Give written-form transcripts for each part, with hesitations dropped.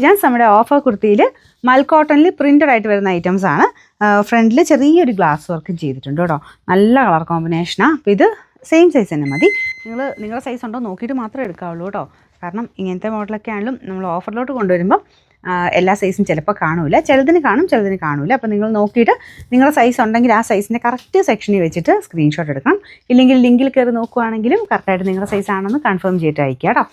ജാൻസ് നമ്മുടെ ഓഫർ കുർത്തിയിൽ മൽ കോട്ടണിൽ പ്രിൻ്റഡ് ആയിട്ട് വരുന്ന ഐറ്റംസ് ആണ്. ഫ്രണ്ടിൽ ചെറിയൊരു ഗ്ലാസ് വർക്കും ചെയ്തിട്ടുണ്ട് കേട്ടോ. നല്ല കളർ കോമ്പിനേഷനാണ്. അപ്പോൾ ഇത് സെയിം സൈസ് തന്നെ മതി. നിങ്ങളുടെ സൈസ് ഉണ്ടോ നോക്കിയിട്ട് മാത്രമേ എടുക്കാവുള്ളൂ കേട്ടോ. കാരണം ഇങ്ങനത്തെ മോഡലൊക്കെ ആണെങ്കിലും നമ്മൾ ഓഫറിലോട്ട് കൊണ്ടുവരുമ്പം എല്ലാ സൈസും ചിലപ്പോൾ കാണില്ല, ചിലതിന് കാണും ചിലതിന് കാണില്ല. അപ്പോൾ നിങ്ങൾ നോക്കിയിട്ട് നിങ്ങളുടെ സൈസ് ഉണ്ടെങ്കിൽ ആ സൈസിൻ്റെ കറക്റ്റ് സെക്ഷനിൽ വെച്ചിട്ട് സ്ക്രീൻഷോട്ട് എടുക്കണം. ഇല്ലെങ്കിൽ ലിങ്കിൽ കയറി നോക്കുവാണെങ്കിലും കറക്റ്റായിട്ട് നിങ്ങളുടെ സൈസ് ആണെന്ന് കൺഫേം ചെയ്തിട്ട് അയക്കുക കേട്ടോ.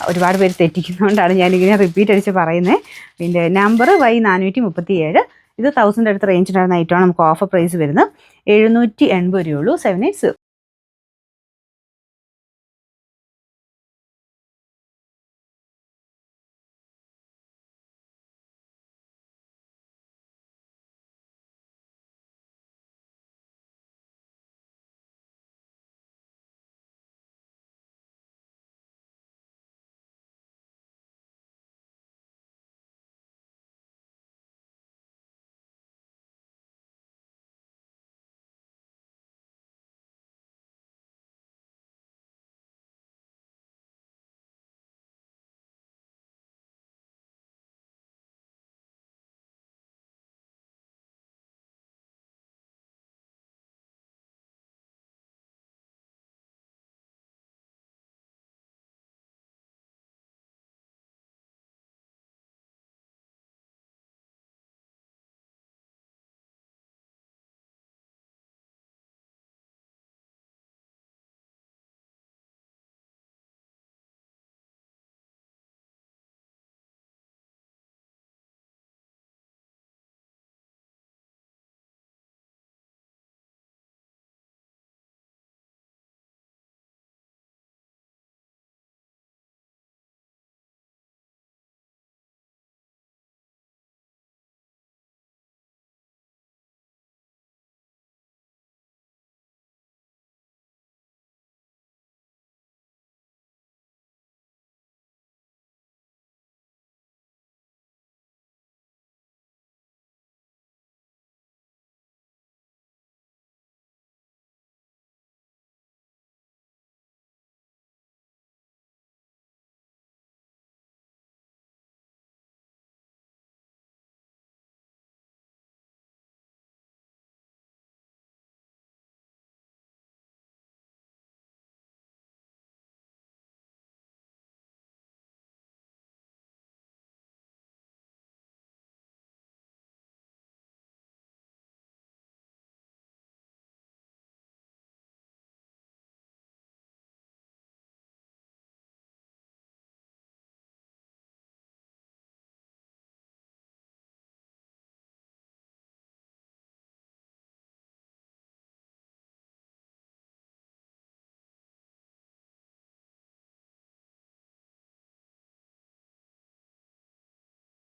ഒരുപാട് പേര് തെറ്റിക്കുന്നതുകൊണ്ടാണ് ഞാനിങ്ങനെ റിപ്പീറ്റ് അടിച്ച് പറയുന്നത്. പിന്നെ നമ്പർ Y437. ഇത് 1000 അടുത്ത് റേഞ്ചിൻ്റെ ഐറ്റമാണ്. നമുക്ക് ഓഫർ പ്രൈസ് വരുന്നത് 780 രൂപയുള്ളൂ. 780.